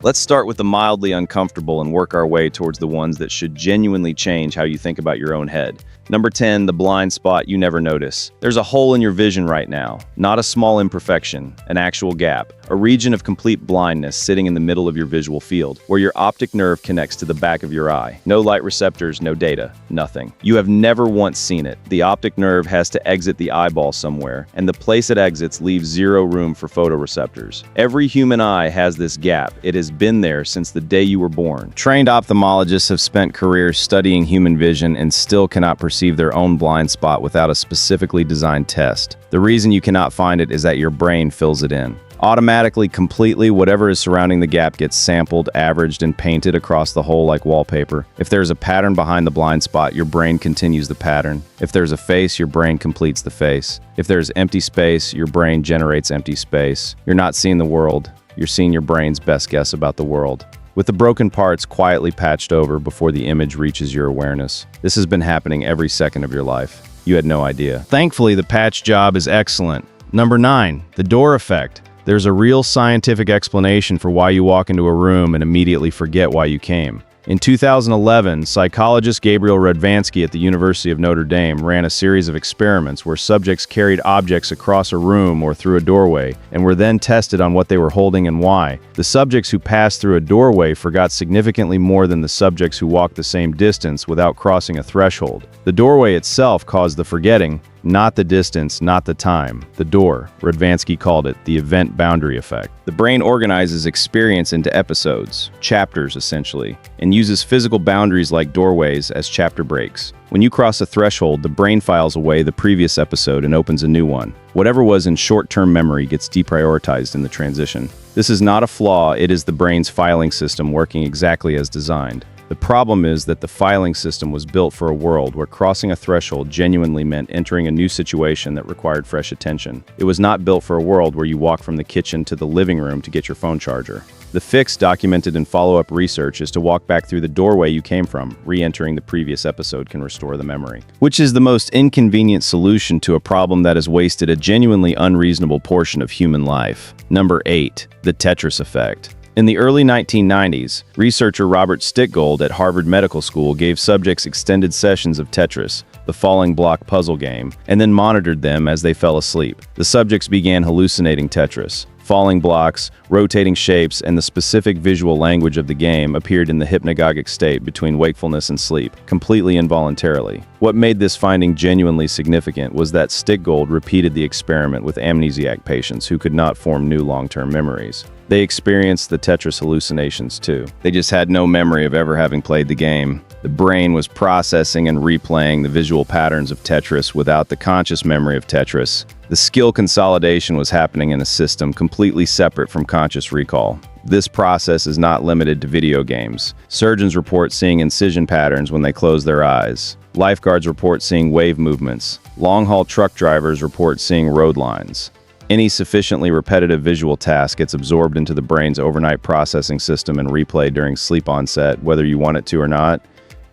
Let's start with the mildly uncomfortable and work our way towards the ones that should genuinely change how you think about your own head. Number 10, the blind spot you never notice. There's a hole in your vision right now, not a small imperfection, an actual gap, a region of complete blindness sitting in the middle of your visual field, where your optic nerve connects to the back of your eye. No light receptors, no data, nothing. You have never once seen it. The optic nerve has to exit the eyeball somewhere, and the place it exits leaves zero room for photoreceptors. Every human eye has this gap. It has been there since the day you were born. Trained ophthalmologists have spent careers studying human vision and still cannot perceive their own blind spot without a specifically designed test. The reason you cannot find it is that your brain fills it in. Automatically, completely, whatever is surrounding the gap gets sampled, averaged, and painted across the hole like wallpaper. If there's a pattern behind the blind spot, your brain continues the pattern. If there's a face, your brain completes the face. If there's empty space, your brain generates empty space. You're not seeing the world. You're seeing your brain's best guess about the world, with the broken parts quietly patched over before the image reaches your awareness. This has been happening every second of your life. You had no idea. Thankfully, the patch job is excellent. Number 9, the door effect. There's a real scientific explanation for why you walk into a room and immediately forget why you came. In 2011, psychologist Gabriel Radvansky at the University of Notre Dame ran a series of experiments where subjects carried objects across a room or through a doorway and were then tested on what they were holding and why. The subjects who passed through a doorway forgot significantly more than the subjects who walked the same distance without crossing a threshold. The doorway itself caused the forgetting, not the distance, not the time. The door. Radvansky called it the event boundary effect. The brain organizes experience into episodes, chapters essentially, and uses physical boundaries like doorways as chapter breaks. When you cross a threshold, the brain files away the previous episode and opens a new one. Whatever was in short-term memory gets deprioritized in the transition. This is not a flaw, it is the brain's filing system working exactly as designed. The problem is that the filing system was built for a world where crossing a threshold genuinely meant entering a new situation that required fresh attention. It was not built for a world where you walk from the kitchen to the living room to get your phone charger. The fix documented in follow-up research is to walk back through the doorway you came from. Re-entering the previous episode can restore the memory, which is the most inconvenient solution to a problem that has wasted a genuinely unreasonable portion of human life. Number 8, the Tetris Effect. In the early 1990s, researcher Robert Stickgold at Harvard Medical School gave subjects extended sessions of Tetris, the falling block puzzle game, and then monitored them as they fell asleep. The subjects began hallucinating Tetris. Falling blocks, rotating shapes, and the specific visual language of the game appeared in the hypnagogic state between wakefulness and sleep, completely involuntarily. What made this finding genuinely significant was that Stickgold repeated the experiment with amnesiac patients who could not form new long-term memories. They experienced the Tetris hallucinations too. They just had no memory of ever having played the game. The brain was processing and replaying the visual patterns of Tetris without the conscious memory of Tetris. The skill consolidation was happening in a system completely separate from conscious recall. This process is not limited to video games. Surgeons report seeing incision patterns when they close their eyes. Lifeguards report seeing wave movements. Long-haul truck drivers report seeing road lines. Any sufficiently repetitive visual task gets absorbed into the brain's overnight processing system and replayed during sleep onset, whether you want it to or not.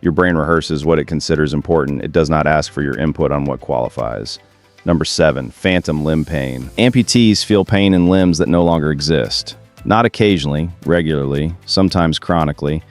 Your brain rehearses what it considers important. It does not ask for your input on what qualifies. Number 7, phantom limb pain. Amputees feel pain in limbs that no longer exist. Not occasionally, regularly, sometimes chronically.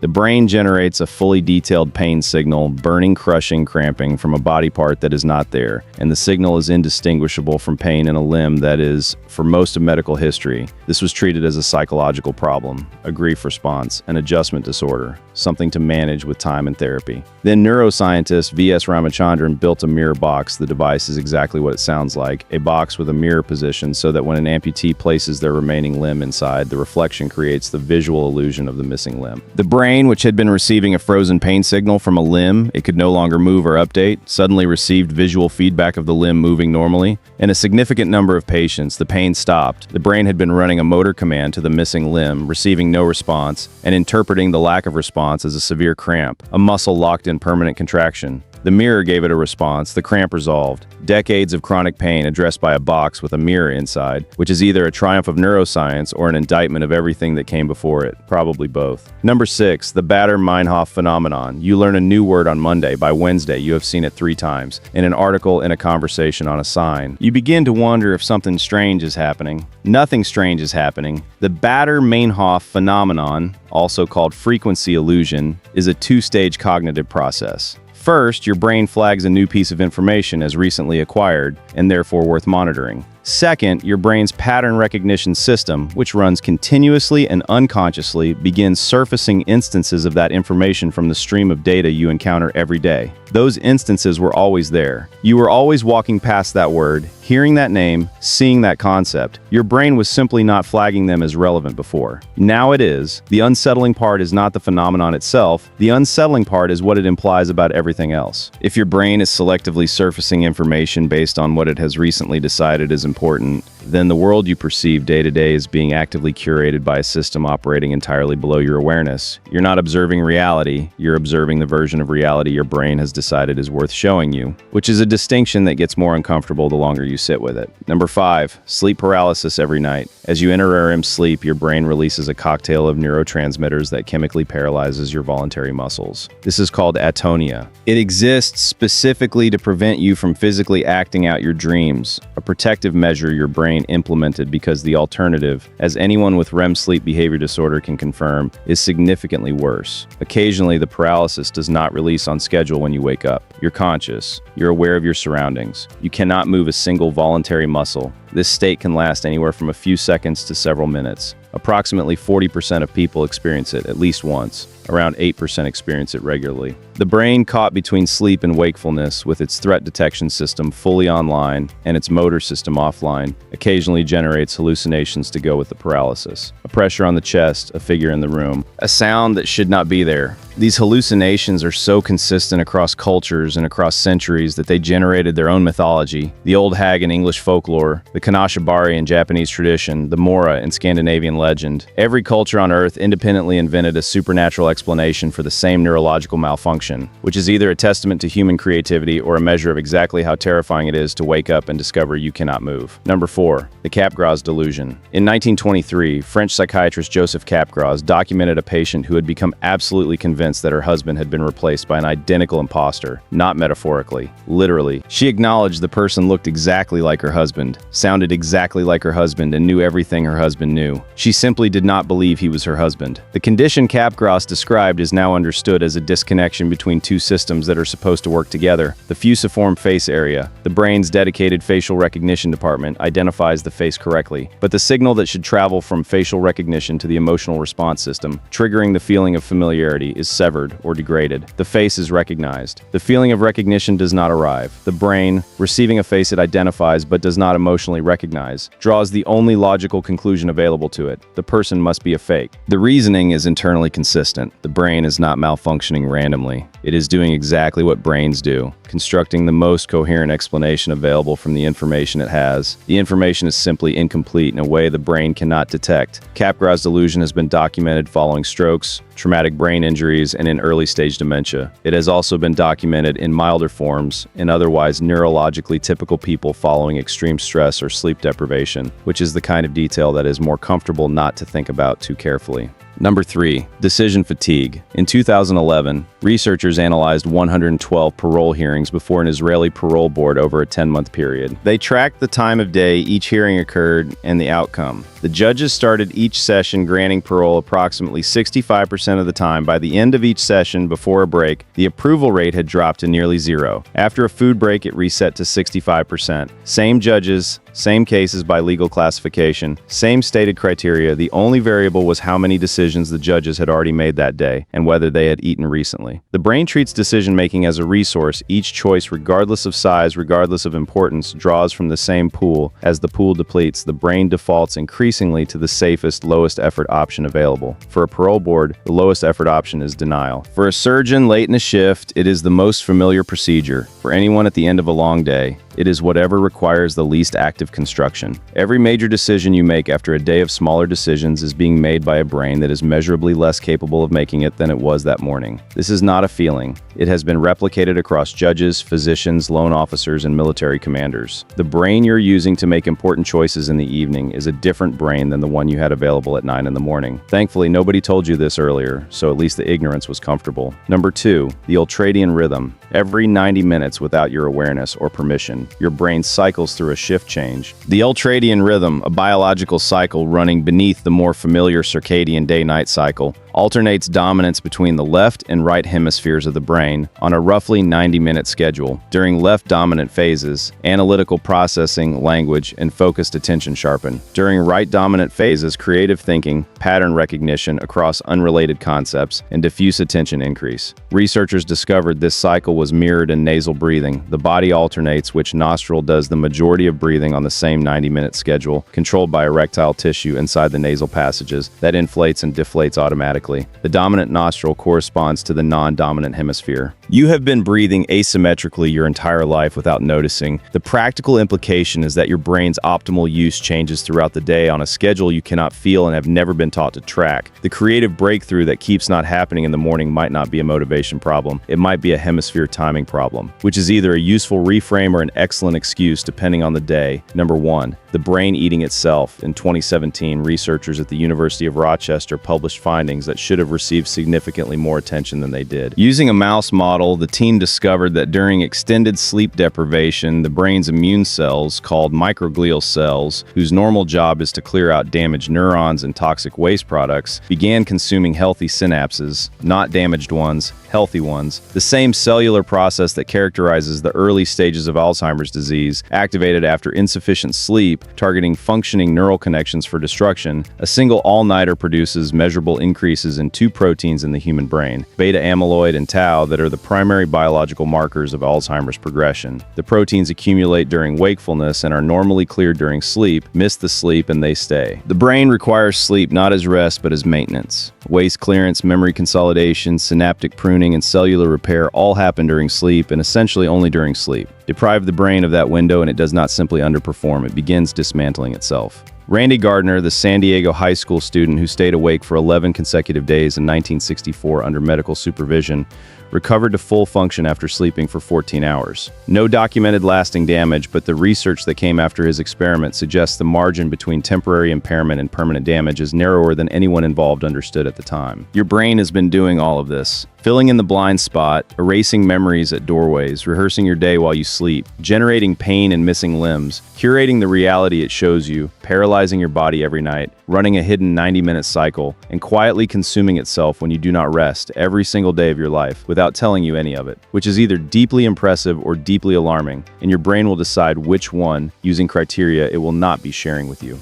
The brain generates a fully detailed pain signal, burning, crushing, cramping from a body part that is not there, and the signal is indistinguishable from pain in a limb that is, for most of medical history, this was treated as a psychological problem, a grief response, an adjustment disorder, something to manage with time and therapy. Then neuroscientist V.S. Ramachandran built a mirror box. The device is exactly what it sounds like, a box with a mirror position so that when an amputee places their remaining limb inside, the reflection creates the visual illusion of the missing limb. The brain, which had been receiving a frozen pain signal from a limb it could no longer move or update, suddenly received visual feedback of the limb moving normally. In a significant number of patients, the pain stopped. The brain had been running a motor command to the missing limb, receiving no response, and interpreting the lack of response as a severe cramp, a muscle locked in permanent contraction. The mirror gave it a response, the cramp resolved. Decades of chronic pain addressed by a box with a mirror inside, which is either a triumph of neuroscience or an indictment of everything that came before it. Probably both. Number 6, the Bader-Meinhof Phenomenon. You learn a new word on Monday. By Wednesday, you have seen it 3 times. In an article, in a conversation, on a sign. You begin to wonder if something strange is happening. Nothing strange is happening. The Bader-Meinhof Phenomenon, also called frequency illusion, is a 2-stage cognitive process. First, your brain flags a new piece of information as recently acquired, and therefore worth monitoring. Second, your brain's pattern recognition system, which runs continuously and unconsciously, begins surfacing instances of that information from the stream of data you encounter every day. Those instances were always there. You were always walking past that word, hearing that name, seeing that concept. Your brain was simply not flagging them as relevant before. Now it is. The unsettling part is not the phenomenon itself. The unsettling part is what it implies about everything else. If your brain is selectively surfacing information based on what it has recently decided is important, then the world you perceive day to day is being actively curated by a system operating entirely below your awareness. You're not observing reality, you're observing the version of reality your brain has decided is worth showing you, which is a distinction that gets more uncomfortable the longer you sit with it. Number 5, sleep paralysis every night. As you enter REM sleep, your brain releases a cocktail of neurotransmitters that chemically paralyzes your voluntary muscles. This is called atonia. It exists specifically to prevent you from physically acting out your dreams, a protective measure your brain implemented because the alternative, as anyone with REM sleep behavior disorder can confirm, is significantly worse. Occasionally, the paralysis does not release on schedule when you wake up. You're conscious. You're aware of your surroundings. You cannot move a single voluntary muscle. This state can last anywhere from a few seconds to several minutes. Approximately 40% of people experience it at least once. Around 8% experience it regularly. The brain, caught between sleep and wakefulness, with its threat detection system fully online and its motor system offline, occasionally generates hallucinations to go with the paralysis. A pressure on the chest, a figure in the room, a sound that should not be there. These hallucinations are so consistent across cultures and across centuries that they generated their own mythology. The old hag in English folklore, the Kanashibari in Japanese tradition, the Mora in Scandinavian legend. Every culture on Earth independently invented a supernatural explanation for the same neurological malfunction, which is either a testament to human creativity or a measure of exactly how terrifying it is to wake up and discover you cannot move. Number 4, the Capgras Delusion. In 1923, French psychiatrist Joseph Capgras documented a patient who had become absolutely convinced that her husband had been replaced by an identical imposter, not metaphorically, literally. She acknowledged the person looked exactly like her husband, sounded exactly like her husband, and knew everything her husband knew. She simply did not believe he was her husband. The condition Capgras described is now understood as a disconnection between two systems that are supposed to work together. The fusiform face area, the brain's dedicated facial recognition department, identifies the face correctly, but the signal that should travel from facial recognition to the emotional response system, triggering the feeling of familiarity, is severed or degraded. The face is recognized. The feeling of recognition does not arrive. The brain, receiving a face it identifies but does not emotionally recognize, draws the only logical conclusion available to it: the person must be a fake. The reasoning is internally consistent. The brain is not malfunctioning randomly. It is doing exactly what brains do, constructing the most coherent explanation available from the information it has. The information is simply incomplete in a way the brain cannot detect. Capgras delusion has been documented following strokes, traumatic brain injuries, and in early-stage dementia. It has also been documented in milder forms in otherwise neurologically typical people following extreme stress or sleep deprivation, which is the kind of detail that is more comfortable not to think about too carefully. Number 3, decision fatigue. In 2011, researchers analyzed 112 parole hearings before an Israeli parole board over a 10-month period. They tracked the time of day each hearing occurred and the outcome. The judges started each session granting parole approximately 65% of the time. By the end of each session, before a break, the approval rate had dropped to nearly zero. After a food break, it reset to 65%. Same judges, same cases by legal classification, same stated criteria. The only variable was how many decisions the judges had already made that day and whether they had eaten recently. The brain treats decision-making as a resource. Each choice, regardless of size, regardless of importance, draws from the same pool. As the pool depletes, the brain defaults increasingly to the safest, lowest effort option available. For a parole board, the lowest effort option is denial. For a surgeon late in a shift, it is the most familiar procedure. For anyone at the end of a long day, It is whatever requires the least active construction. Every major decision you make after a day of smaller decisions is being made by a brain that is measurably less capable of making it than it was that morning. This is not a feeling. It has been replicated across judges, physicians, loan officers, and military commanders. The brain you're using to make important choices in the evening is a different brain than the one you had available at 9 in the morning. Thankfully, nobody told you this earlier, so at least the ignorance was comfortable. Number 2, the Ultradian Rhythm. Every 90 minutes without your awareness or permission, your brain cycles through a shift change. The Ultradian Rhythm, a biological cycle running beneath the more familiar circadian day-night cycle, alternates dominance between the left and right hemispheres of the brain on a roughly 90-minute schedule. During left-dominant phases, analytical processing, language, and focused attention sharpen. During right-dominant phases, creative thinking, pattern recognition across unrelated concepts, and diffuse attention increase. Researchers discovered this cycle was mirrored in nasal breathing. The body alternates which nostril does the majority of breathing on the same 90-minute schedule, controlled by erectile tissue inside the nasal passages that inflates and deflates automatically. The dominant nostril corresponds to the non-dominant hemisphere. You have been breathing asymmetrically your entire life without noticing. The practical implication is that your brain's optimal use changes throughout the day on a schedule you cannot feel and have never been taught to track. The creative breakthrough that keeps not happening in the morning might not be a motivation problem. It might be a hemisphere timing problem, which is either a useful reframe or an excellent excuse depending on the day. Number 1, the brain eating itself. In 2017, researchers at the University of Rochester published findings that should have received significantly more attention than they did. Using a mouse model, the team discovered that during extended sleep deprivation, the brain's immune cells, called microglial cells, whose normal job is to clear out damaged neurons and toxic waste products, began consuming healthy synapses, not damaged ones, healthy ones. The same cellular process that characterizes the early stages of Alzheimer's disease, activated after insufficient sleep, targeting functioning neural connections for destruction. A single all-nighter produces measurable increases in 2 proteins in the human brain, beta amyloid and tau, that are the primary biological markers of Alzheimer's progression. The proteins accumulate during wakefulness and are normally cleared during sleep, miss the sleep, and they stay. The brain requires sleep not as rest but as maintenance. Waste clearance, memory consolidation, synaptic pruning, and cellular repair all happen during sleep, and essentially only during sleep. Deprive the brain of that window and it does not simply underperform, it begins dismantling itself. Randy Gardner, the San Diego high school student who stayed awake for 11 consecutive days in 1964 under medical supervision, recovered to full function after sleeping for 14 hours. No documented lasting damage, but the research that came after his experiment suggests the margin between temporary impairment and permanent damage is narrower than anyone involved understood at the time. Your brain has been doing all of this. Filling in the blind spot, erasing memories at doorways, rehearsing your day while you sleep, generating pain and missing limbs, curating the reality it shows you, paralyzing your body every night, running a hidden 90-minute cycle, and quietly consuming itself when you do not rest every single day of your life without telling you any of it, which is either deeply impressive or deeply alarming, and your brain will decide which one, using criteria it will not be sharing with you.